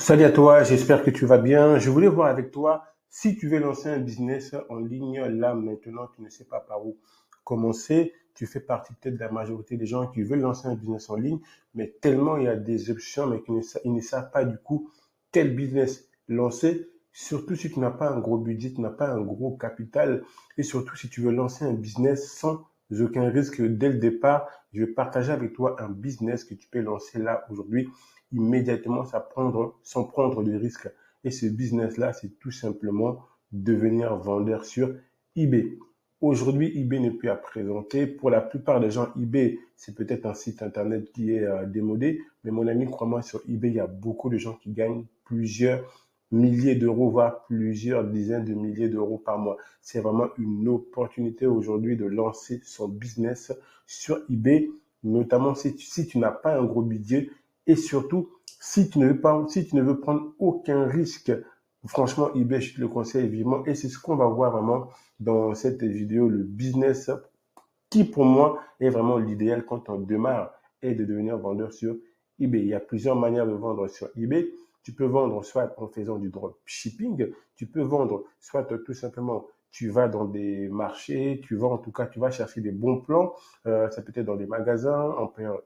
Salut à toi, j'espère que tu vas bien. Je voulais voir avec toi si tu veux lancer un business en ligne là maintenant, tu ne sais pas par où commencer. Tu fais partie peut-être de la majorité des gens qui veulent lancer un business en ligne, mais tellement il y a des options, mais ils ne savent pas du coup quel business lancer. Surtout si tu n'as pas un gros budget, tu n'as pas un gros capital, et surtout si tu veux lancer un business sans aucun risque dès le départ. Je vais partager avec toi un business que tu peux lancer là aujourd'hui immédiatement sans prendre de risques. Et ce business-là, c'est tout simplement devenir vendeur sur eBay. Aujourd'hui, eBay n'est plus à présenter. Pour la plupart des gens, eBay, c'est peut-être un site internet qui est démodé. Mais mon ami, crois-moi, sur eBay, il y a beaucoup de gens qui gagnent plusieurs milliers d'euros, voire plusieurs dizaines de milliers d'euros par mois. C'est vraiment une opportunité aujourd'hui de lancer son business sur eBay, notamment si tu n'as pas un gros budget et surtout, si tu ne veux prendre aucun risque, franchement, eBay, je te le conseille vivement. Et c'est ce qu'on va voir vraiment dans cette vidéo, le business qui, pour moi, est vraiment l'idéal quand on démarre et de devenir vendeur sur eBay. Il y a plusieurs manières de vendre sur eBay. Tu peux vendre soit en faisant du dropshipping, tu peux vendre soit tout simplement tu vas dans des marchés, tu vas en tout cas, tu vas chercher des bons plans. Ça peut être dans des magasins,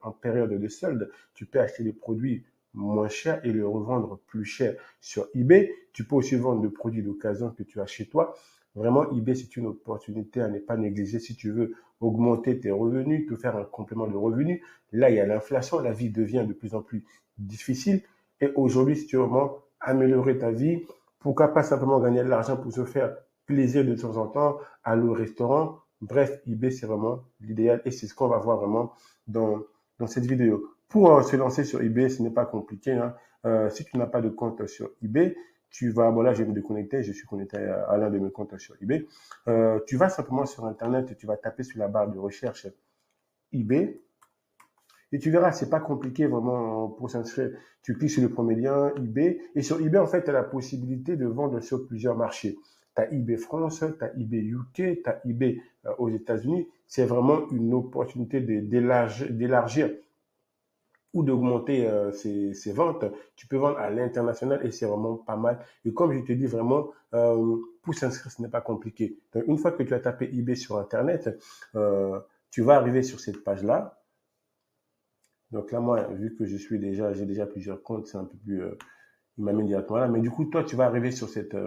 en période de solde. Tu peux acheter des produits moins chers et les revendre plus cher sur eBay. Tu peux aussi vendre des produits d'occasion que tu as chez toi. Vraiment, eBay, c'est une opportunité à ne pas négliger si tu veux augmenter tes revenus, te faire un complément de revenus. Là, il y a l'inflation, la vie devient de plus en plus difficile. Et aujourd'hui, si tu veux vraiment améliorer ta vie, pourquoi pas simplement gagner de l'argent pour se faire plaisir de temps en temps, aller au restaurant. Bref, eBay, c'est vraiment l'idéal et c'est ce qu'on va voir vraiment dans cette vidéo. Pour se lancer sur eBay, ce n'est pas compliqué, hein. Si tu n'as pas de compte sur eBay, tu vas, bon là, je vais me déconnecter, je suis connecté à l'un de mes comptes sur eBay. Tu vas simplement sur Internet, tu vas taper sur la barre de recherche eBay et tu verras, c'est pas compliqué vraiment pour s'inscrire. Tu cliques sur le premier lien eBay et sur eBay, en fait, tu as la possibilité de vendre sur plusieurs marchés. Tu as eBay France, tu as eBay UK, tu as eBay aux États-Unis. C'est vraiment une opportunité d'élargir ou d'augmenter ses ventes. Tu peux vendre à l'international et c'est vraiment pas mal. Et comme je te dis vraiment, pour s'inscrire, ce n'est pas compliqué. Donc, une fois que tu as tapé eBay sur Internet, tu vas arriver sur cette page-là. Donc là, moi, vu que j'ai déjà plusieurs comptes, c'est un peu plus, il m'amène directement là. Mais du coup, toi, tu vas arriver sur cette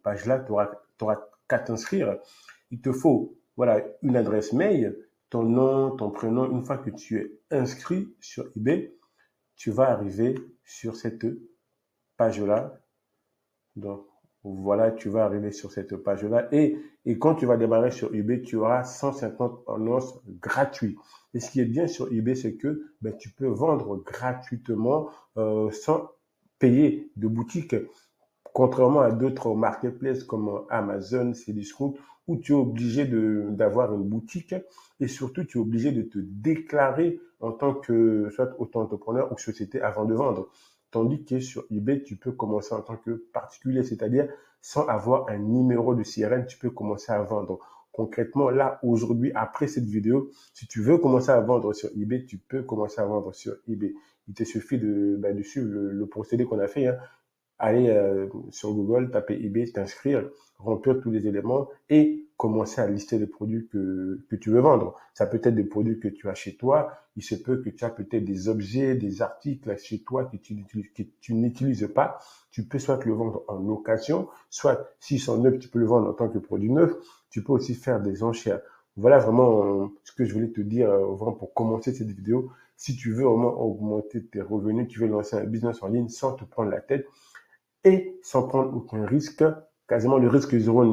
page-là, tu auras qu'à t'inscrire. Il te faut, voilà, une adresse mail, ton nom, ton prénom. Une fois que tu es inscrit sur eBay, tu vas arriver sur cette page-là. Donc, voilà, tu vas arriver sur cette page-là. Et quand tu vas démarrer sur eBay, tu auras 150 annonces gratuites. Et ce qui est bien sur eBay, c'est que ben, tu peux vendre gratuitement sans payer de boutique. Contrairement à d'autres marketplaces comme Amazon, Cdiscount, où tu es obligé d'avoir une boutique et surtout tu es obligé de te déclarer en tant que soit auto-entrepreneur ou société avant de vendre. Tandis que sur eBay, tu peux commencer en tant que particulier, c'est-à-dire sans avoir un numéro de CRN, tu peux commencer à vendre. Concrètement, là, aujourd'hui, après cette vidéo, si tu veux commencer à vendre sur eBay, tu peux commencer à vendre sur eBay. Il te suffit de suivre le procédé qu'on a fait, hein. Aller sur Google, taper eBay, t'inscrire, remplir tous les éléments et commencer à lister les produits que tu veux vendre. Ça peut être des produits que tu as chez toi. Il se peut que tu as peut-être des objets, des articles chez toi que tu n'utilises pas. Tu peux soit le vendre en location, soit s'ils sont neufs, tu peux le vendre en tant que produit neuf. Tu peux aussi faire des enchères. Voilà vraiment ce que je voulais te dire vraiment pour commencer cette vidéo. Si tu veux vraiment augmenter tes revenus, tu veux lancer un business en ligne sans te prendre la tête, et sans prendre aucun risque, quasiment le risque zéro,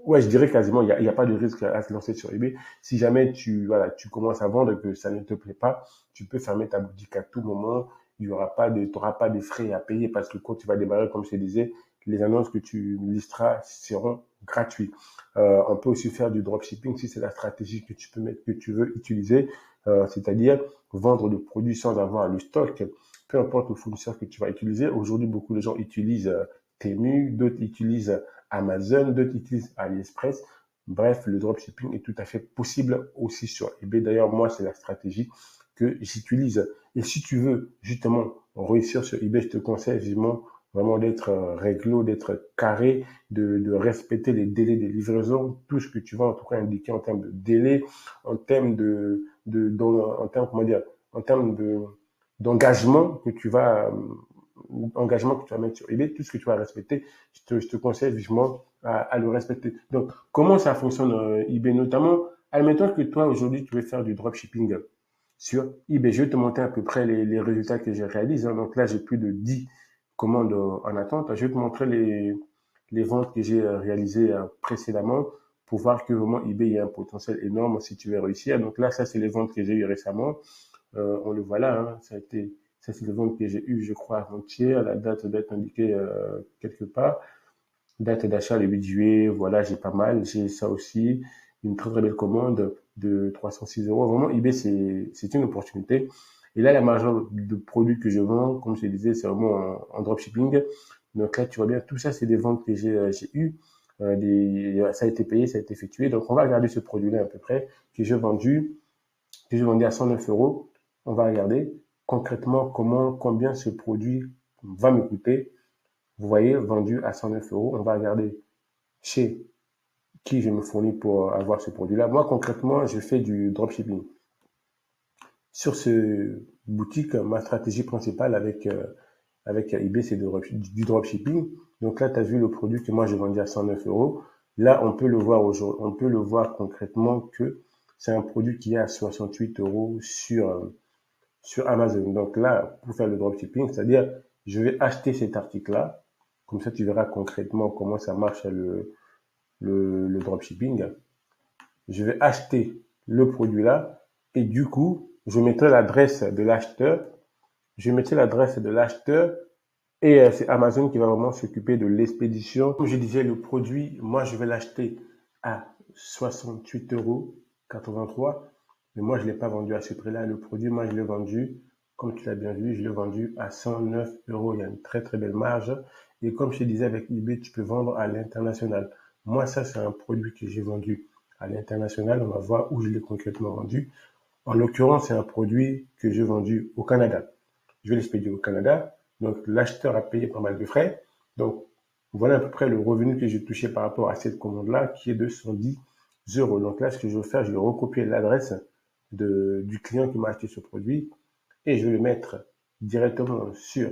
ouais, je dirais quasiment, il y a pas de risque à se lancer sur eBay. Si jamais voilà, tu commences à vendre et que ça ne te plaît pas, tu peux fermer ta boutique à tout moment. Il y aura pas de, t'auras pas de frais à payer parce que quand tu vas démarrer, comme je te disais, les annonces que tu listeras seront gratuites. On peut aussi faire du dropshipping si c'est la stratégie que tu peux mettre, que tu veux utiliser, c'est-à-dire vendre le produit sans avoir le stock, peu importe le fournisseur que tu vas utiliser. Aujourd'hui, beaucoup de gens utilisent Temu, d'autres utilisent Amazon, d'autres utilisent AliExpress. Bref, le dropshipping est tout à fait possible aussi sur eBay. D'ailleurs, moi, c'est la stratégie que j'utilise. Et si tu veux justement réussir sur eBay, je te conseille vivement vraiment d'être réglo, d'être carré, de respecter les délais de livraison, tout ce que tu vas en tout cas indiquer en termes de délai, en termes en termes, comment dire, en termes d'engagement engagement que tu vas mettre sur eBay, tout ce que tu vas respecter, je te conseille vivement à le respecter. Donc, comment ça fonctionne eBay notamment? Admettons que toi, aujourd'hui, tu veux faire du dropshipping sur eBay. Je vais te montrer à peu près les résultats que j'ai réalisés. Hein. Donc là, j'ai plus de 10 commandes en attente. Je vais te montrer les ventes que j'ai réalisées précédemment pour voir que vraiment eBay, il y a un potentiel énorme si tu veux réussir. Donc là, ça, c'est les ventes que j'ai eues récemment. On le voit là, hein, ça c'est les ventes que j'ai eues, je crois, avant-hier. La date doit être indiquée quelque part. Date d'achat le 8 juillet, voilà, j'ai pas mal. J'ai ça aussi, une très très belle commande de 306 euros. Vraiment, eBay, c'est une opportunité. Et là, la majorité de produits que je vends, comme je te disais, c'est vraiment en dropshipping. Donc là, tu vois bien, tout ça, c'est des ventes que j'ai eues. Ça a été payé, ça a été effectué. Donc, on va regarder ce produit-là à peu près que j'ai vendu à 109 euros. On va regarder concrètement combien ce produit va me coûter. Vous voyez, vendu à 109 euros. On va regarder chez qui je me fournis pour avoir ce produit-là. Moi, concrètement, je fais du dropshipping. Sur ce boutique, ma stratégie principale avec eBay, c'est du dropshipping. Donc là, tu as vu le produit que moi, j'ai vendu à 109 euros. Là, on peut le voir aujourd'hui, on peut le voir concrètement que c'est un produit qui est à 68 euros sur Amazon. Donc là, pour faire le dropshipping, c'est-à-dire, je vais acheter cet article-là. Comme ça, tu verras concrètement comment ça marche le dropshipping. Je vais acheter le produit-là et du coup, je mettrai l'adresse de l'acheteur. Je mettrai l'adresse de l'acheteur et c'est Amazon qui va vraiment s'occuper de l'expédition. Comme je disais, le produit, moi, je vais l'acheter à 68,83 euros. Mais moi, je ne l'ai pas vendu à ce prix-là. Le produit, moi, je l'ai vendu, comme tu l'as bien vu, je l'ai vendu à 109 euros. Il y a une très, très belle marge. Et comme je te disais, avec eBay, tu peux vendre à l'international. Moi, ça, c'est un produit que j'ai vendu à l'international. On va voir où je l'ai concrètement vendu. En l'occurrence, c'est un produit que j'ai vendu au Canada. Je vais l'expédier au Canada. Donc, l'acheteur a payé pas mal de frais. Donc, voilà à peu près le revenu que j'ai touché par rapport à cette commande-là, qui est de 110 euros. Donc là, ce que je vais faire, je vais recopier l'adresse du client qui m'a acheté ce produit et je vais le mettre directement sur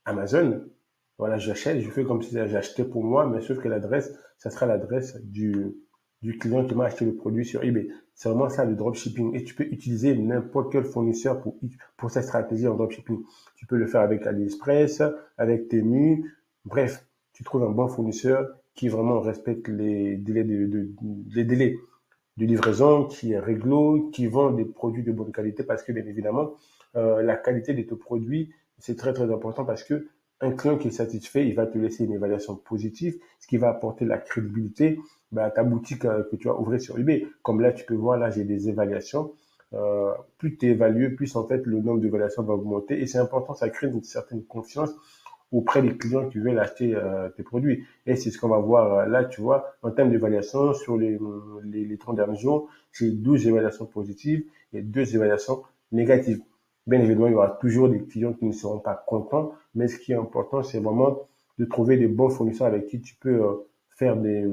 Amazon. Voilà, j'achète, je fais comme si j'ai acheté pour moi, mais sauf que l'adresse, ça sera l'adresse du client qui m'a acheté le produit sur eBay. C'est vraiment ça le dropshipping. Et tu peux utiliser n'importe quel fournisseur pour cette stratégie en dropshipping. Tu peux le faire avec AliExpress, avec Temu. Bref, tu trouves un bon fournisseur qui vraiment respecte les délais de livraison, qui est réglo, qui vend des produits de bonne qualité parce que, bien évidemment, la qualité de tes produits, c'est très, très important parce que un client qui est satisfait, il va te laisser une évaluation positive, ce qui va apporter la crédibilité à ta boutique que tu vas ouvrir sur eBay. Comme là, tu peux voir, là, j'ai des évaluations. Plus tu es évalué, plus en fait le nombre d'évaluations va augmenter. Et c'est important, ça crée une certaine confiance auprès des clients qui veulent acheter tes produits. Et c'est ce qu'on va voir là, tu vois, en termes d'évaluation, sur les 30 derniers jours, j'ai 12 évaluations positives et 2 évaluations négatives. Bien évidemment, il y aura toujours des clients qui ne seront pas contents, mais ce qui est important, c'est vraiment de trouver des bons fournisseurs avec qui tu peux faire des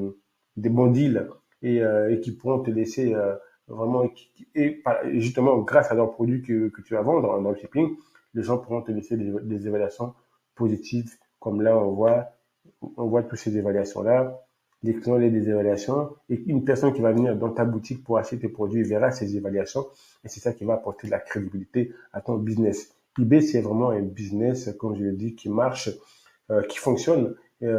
bons deals et qui pourront te laisser vraiment, et justement, grâce à leurs produits que tu vas vendre dans le shipping, les gens pourront te laisser des évaluations positives. Comme là, on voit toutes ces évaluations-là. Les clients ont des évaluations et une personne qui va venir dans ta boutique pour acheter tes produits verra ces évaluations et c'est ça qui va apporter de la crédibilité à ton business. eBay, c'est vraiment un business, comme je l'ai dit, qui marche, qui fonctionne.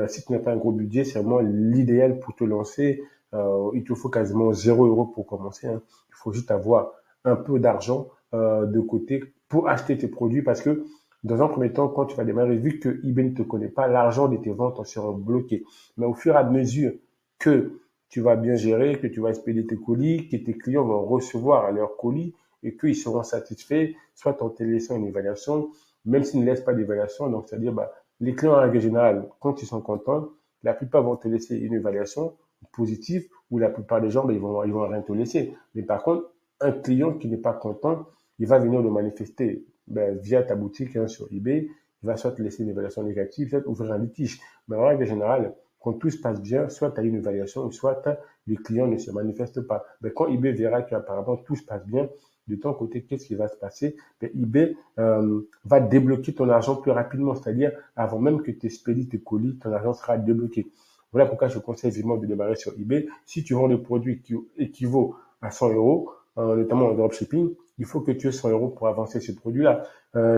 Si tu n'as pas un gros budget, c'est vraiment l'idéal pour te lancer. Il te faut quasiment 0 € pour commencer. Hein. Il faut juste avoir un peu d'argent de côté pour acheter tes produits parce que dans un premier temps, quand tu vas démarrer, vu que eBay ne te connaît pas, l'argent de tes ventes sera bloqué. Mais au fur et à mesure que tu vas bien gérer, que tu vas expédier tes colis, que tes clients vont recevoir leurs colis et qu'ils seront satisfaits, soit en te laissant une évaluation, même s'ils ne laissent pas d'évaluation. Donc, c'est-à-dire, les clients en règle générale, quand ils sont contents, la plupart vont te laisser une évaluation positive ou la plupart des gens, ils vont rien te laisser. Mais par contre, un client qui n'est pas content, il va venir le manifester via ta boutique sur eBay, il va soit te laisser une évaluation négative, soit ouvrir un litige. Mais en règle générale, quand tout se passe bien, soit tu as une évaluation, soit le client ne se manifeste pas. Mais quand eBay verra qu'apparemment tout se passe bien, de ton côté, qu'est-ce qui va se passer? eBay va débloquer ton argent plus rapidement, c'est-à-dire avant même que tu expédies tes colis, ton argent sera débloqué. Voilà pourquoi je conseille vivement de démarrer sur eBay. Si tu vends des produits qui équivaut à 100 euros, notamment en dropshipping, il faut que tu aies 100 euros pour avancer ce produit-là.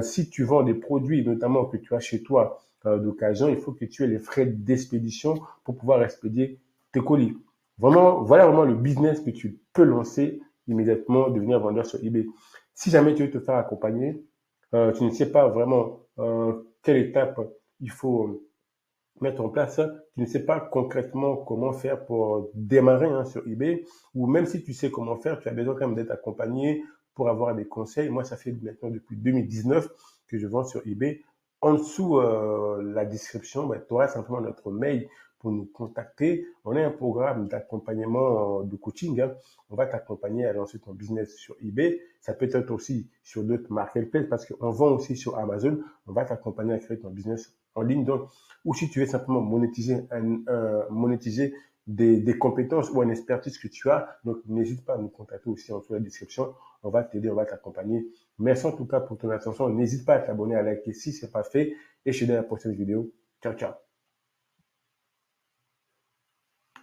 Si tu vends des produits, notamment que tu as chez toi d'occasion, il faut que tu aies les frais d'expédition pour pouvoir expédier tes colis. Vraiment, voilà vraiment le business que tu peux lancer immédiatement, devenir vendeur sur eBay. Si jamais tu veux te faire accompagner, tu ne sais pas vraiment quelle étape il faut mettre en place, tu ne sais pas concrètement comment faire pour démarrer sur eBay, ou même si tu sais comment faire, tu as besoin quand même d'être accompagné pour avoir des conseils. Moi, ça fait maintenant depuis 2019 que je vends sur eBay. En dessous la description, tu auras simplement notre mail pour nous contacter. On a un programme d'accompagnement de coaching. On va t'accompagner à lancer ton business sur eBay. Ça peut être aussi sur d'autres marketplaces parce qu'on vend aussi sur Amazon. On va t'accompagner à créer ton business en ligne. Donc, ou si tu veux simplement monétiser des compétences ou une expertise que tu as, donc n'hésite pas à nous contacter aussi en dessous de la description. On va t'aider, on va t'accompagner. Merci en tout cas pour ton attention. N'hésite pas à t'abonner, à liker si ce n'est pas fait. Et je te dis à la prochaine vidéo. Ciao, ciao.